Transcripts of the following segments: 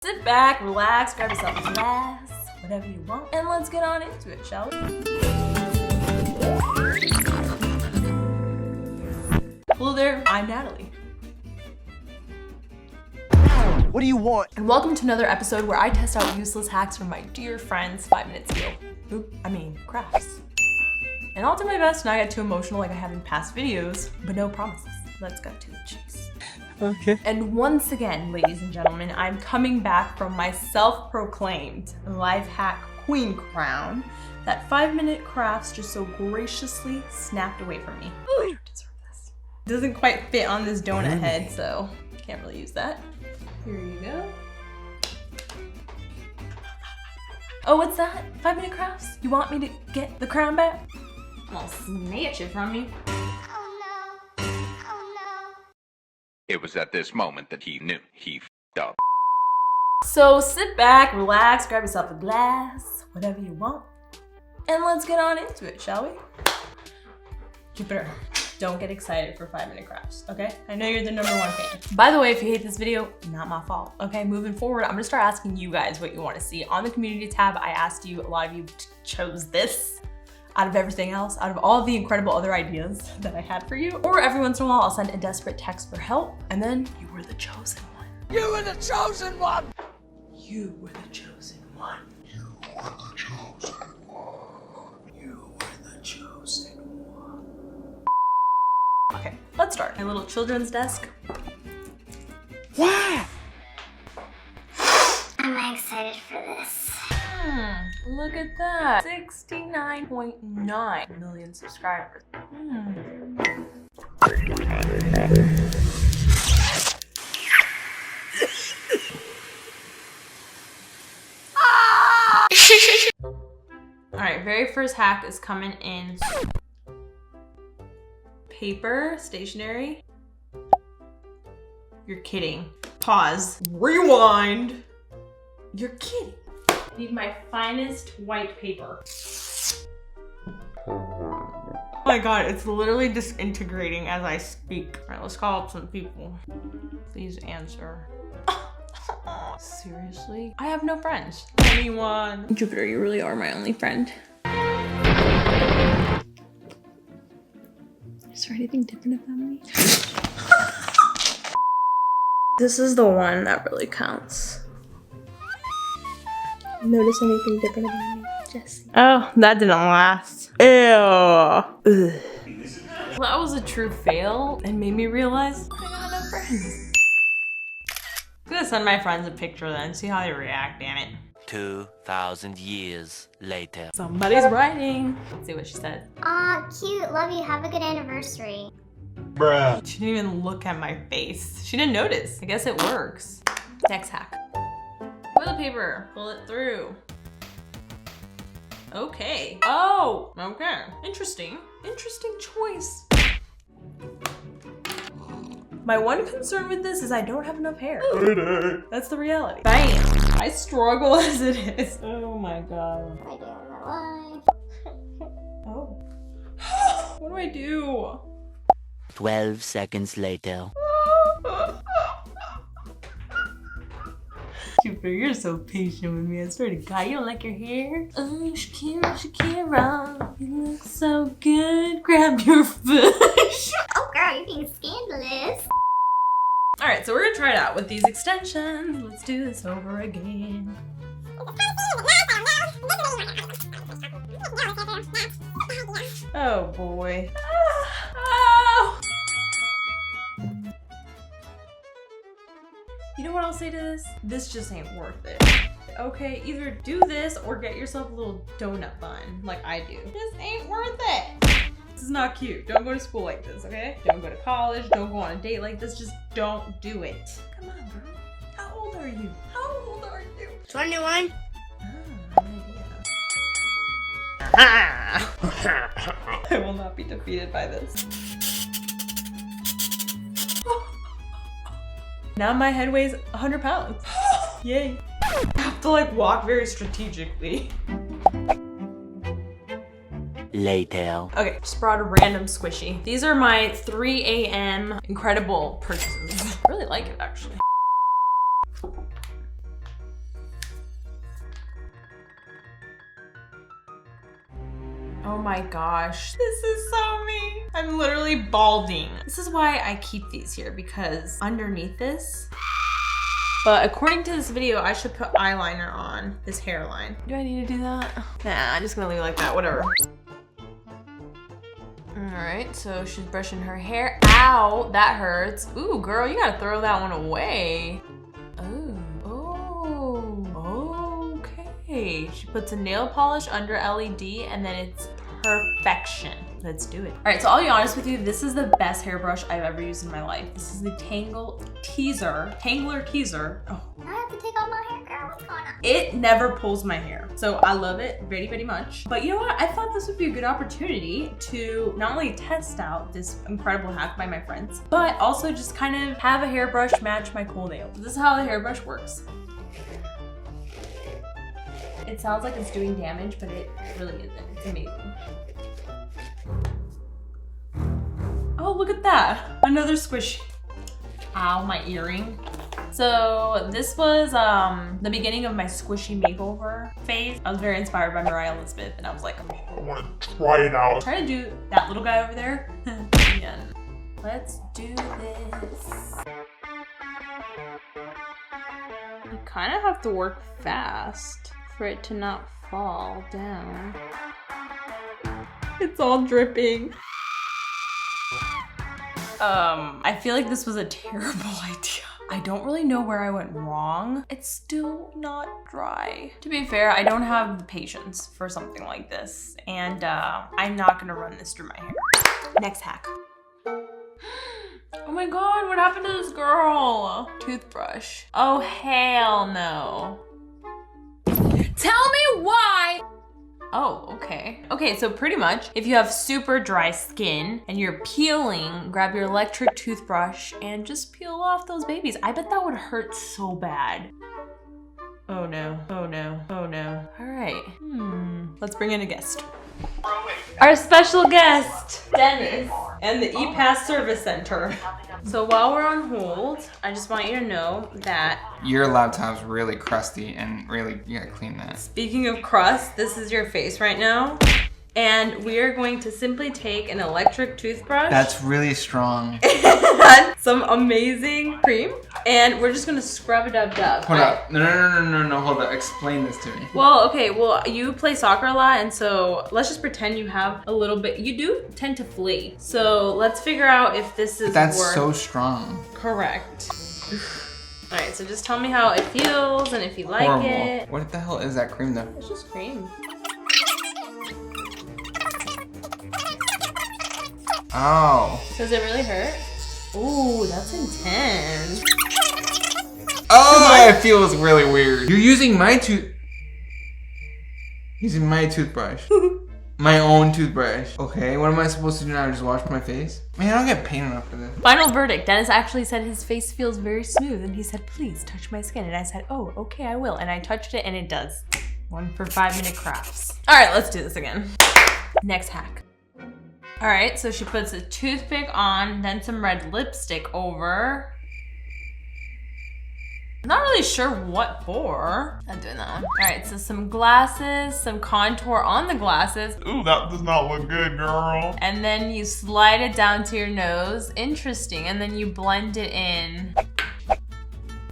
Sit back, relax, grab yourself a glass, whatever you want, and let's get on into it, shall we? Hello there, I'm Natalie. What do you want? And welcome to another episode where I test out useless hacks from my dear friends 5 minutes ago. Crafts. And I'll do my best not get too emotional like I have in past videos, but no promises. Let's cut to the chase. Okay. And once again, ladies and gentlemen, I'm coming back from my self-proclaimed life hack queen crown that 5-minute crafts just so graciously snapped away from me. I don't deserve this. It doesn't quite fit on this donut head, so can't really use that. Here you go. Oh, what's that? 5-minute crafts? You want me to get the crown back? I'll snatch it from you. It was at this moment that he knew he f***ed up. So sit back, relax, grab yourself a glass, whatever you want, and let's get on into it, shall we? Jupiter, don't get excited for 5-minute crafts, okay? I know you're the #1 fan. By the way, if you hate this video, not my fault, okay? Moving forward, I'm gonna start asking you guys what you wanna see. On the community tab, I asked you, a lot of you chose this out of everything else, out of all the incredible other ideas that I had for you. Or every once in a while, I'll send a desperate text for help, and then you were the chosen one. You were the chosen one! You were the chosen one. You were the chosen one. You were the chosen one. Okay, let's start. My little children's desk. What? I'm excited for this. Look at that. 69.9 million subscribers. Alright, very first hack is coming in paper, stationery. You're kidding. Pause. Rewind. You're kidding. I need my finest white paper. Oh my god, it's literally disintegrating as I speak. Alright, let's call up some people. Please answer. Seriously? I have no friends. Anyone? Jupiter, you really are my only friend. Is there anything different about me? This is the one that really counts. Notice anything different about me, Jesse? Oh, that didn't last. Ew. Ugh. Well, that was a true fail and made me realize I got no friends. I'm gonna send my friends a picture then, see how they react, damn it. 2,000 years later. Somebody's writing. Let's see what she said. Aw, cute. Love you. Have a good anniversary. Bruh. She didn't even look at my face. She didn't notice. I guess it works. Next hack. Toilet paper, pull it through. Okay. Oh, okay. Interesting. Interesting choice. My one concern with this is I don't have enough hair. That's the reality. Bam. I struggle as it is. Oh my god. I don't know why. Oh. What do I do? 12 seconds later. Jupiter, you're so patient with me. I swear to God, you don't like your hair? Oh, Shakira, Shakira, you look so good. Grab your bush. Oh, girl, you're being scandalous. All right, so we're gonna try it out with these extensions. Let's do this over again. Oh boy. Oh. You know what I'll say to this? This just ain't worth it. Okay, either do this or get yourself a little donut bun like I do. This ain't worth it. This is not cute. Don't go to school like this, okay? Don't go to college. Don't go on a date like this. Just don't do it. Come on, bro. How old are you? How old are you? 21. I will not be defeated by this. Now my head weighs 100 pounds. Yay. I have to like walk very strategically. Later. Okay, just brought a random squishy. These are my 3 a.m. incredible purchases. I really like it actually. Oh my gosh, this is so me. I'm literally balding. This is why I keep these here, because underneath this, but according to this video, I should put eyeliner on this hairline. Do I need to do that? Nah, I'm just gonna leave it like that, whatever. All right, so she's brushing her hair. Ow, that hurts. Ooh, girl, you gotta throw that one away. Oh, okay. She puts a nail polish under LED and then it's perfection. Let's do it. All right, so I'll be honest with you, this is the best hairbrush I've ever used in my life. This is the Tangler Teaser. Oh. I have to take off my hair, girl. What's going on? It never pulls my hair. So I love it very, very much. But you know what? I thought this would be a good opportunity to not only test out this incredible hack by my friends, but also just kind of have a hairbrush match my cool nails. This is how the hairbrush works. It sounds like it's doing damage, but it really isn't. It's amazing. Oh, look at that. Another squish. Ow, my earring. So this was the beginning of my squishy makeover phase. I was very inspired by Mariah Elizabeth and I was like, I want to try it out. try to do that little guy over there. And let's do this. You kind of have to work fast for it to not fall down. It's all dripping. I feel like this was a terrible idea. I don't really know where I went wrong. It's still not dry. To be fair, I don't have the patience for something like this, and I'm not gonna run this through my hair. Next hack. Oh my god, what happened to this girl? Toothbrush. Oh, hell no. Tell me why! Oh, okay. Okay, so pretty much, if you have super dry skin and you're peeling, grab your electric toothbrush and just peel off those babies. I bet that would hurt so bad. Oh no, oh no, oh no. All right, let's bring in a guest. Our special guest, Dennis, and the ePass Service Center. So while we're on hold, I just want you to know that your laptop's really crusty and really, you gotta clean that. speaking of crust, this is your face right now. And we are going to simply take an electric toothbrush. That's really strong. And some amazing cream. And we're just gonna scrub it up. Hold up. No, hold up. Explain this to me. Well, okay, well, you play soccer a lot, and so let's just pretend you have a little bit. You do tend to flee. So let's figure out if this is That's worth... so strong. Correct. All right, so just tell me how it feels and if you like Horrible. it. What the hell is that cream though? It's just cream. Oh. Does it really hurt? Ooh, that's intense. Oh, it feels really weird. You're using my toothbrush. My own toothbrush. Okay, what am I supposed to do now? Just wash my face? Man, I don't get pain enough for this. Final verdict. Dennis actually said his face feels very smooth and he said, please touch my skin. And I said, oh, okay, I will. And I touched it and it does. 1 for 5-minute crafts. All right, let's do this again. Next hack. All right, so she puts a toothpick on, then some red lipstick over. I'm not really sure what for. I'm doing that one. All right, so some glasses, some contour on the glasses. Ooh, that does not look good, girl. And then you slide it down to your nose. Interesting. And then you blend it in.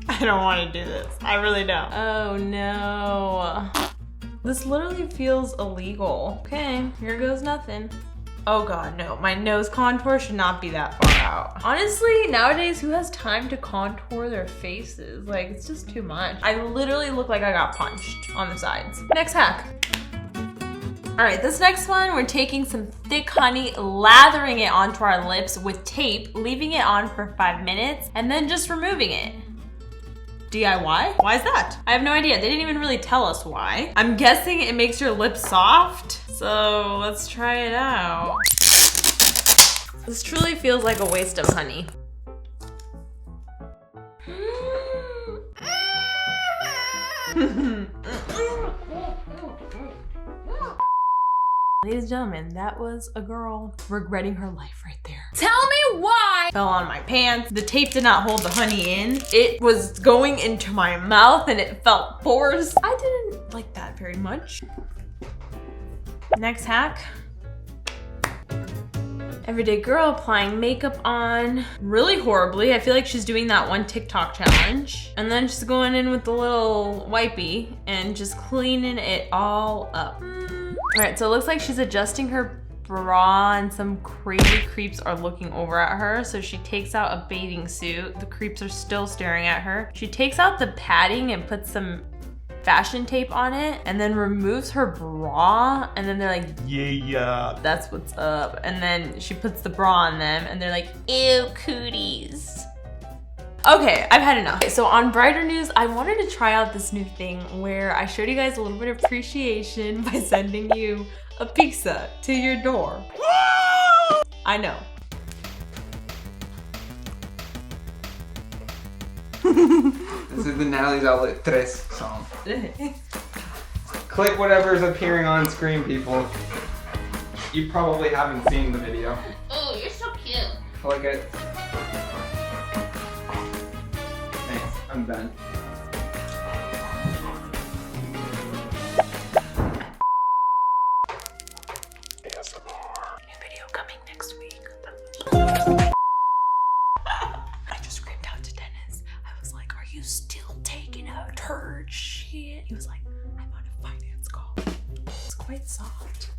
I don't want to do this. I really don't. Oh no. This literally feels illegal. Okay, here goes nothing. Oh god, no. My nose contour should not be that far out. Honestly, nowadays, who has time to contour their faces? Like, it's just too much. I literally look like I got punched on the sides. Next hack. All right, this next one, we're taking some thick honey, lathering it onto our lips with tape, leaving it on for 5 minutes, and then just removing it. DIY? Why is that? I have no idea. They didn't even really tell us why. I'm guessing it makes your lips soft. So let's try it out. This truly feels like a waste of honey. Ladies and gentlemen, that was a girl regretting her life right there. Tell me why! Fell on my pants. The tape did not hold the honey in. It was going into my mouth and it felt forced. I didn't like that very much. Next hack. Everyday girl applying makeup on really horribly. I feel like she's doing that one TikTok challenge. And then just going in with the little wipey and just cleaning it all up. All right, so it looks like she's adjusting her bra and some crazy creeps are looking over at her. So she takes out a bathing suit. The creeps are still staring at her. She takes out the padding and puts some fashion tape on it and then removes her bra and then they're like, yeah, that's what's up. And then she puts the bra on them and they're like, ew, cooties. Okay, I've had enough. So on brighter news, I wanted to try out this new thing where I showed you guys a little bit of appreciation by sending you a pizza to your door. I know. This is the Natalie's Outlet 3 song. Click whatever's appearing on screen, people. You probably haven't seen the video. Oh, you're so cute. Click it. Thanks, I'm done. New video coming next week. I just screamed out to Dennis. I was like, are you still taking out turd shit? He was like, I'm on a finance call. It's quite soft.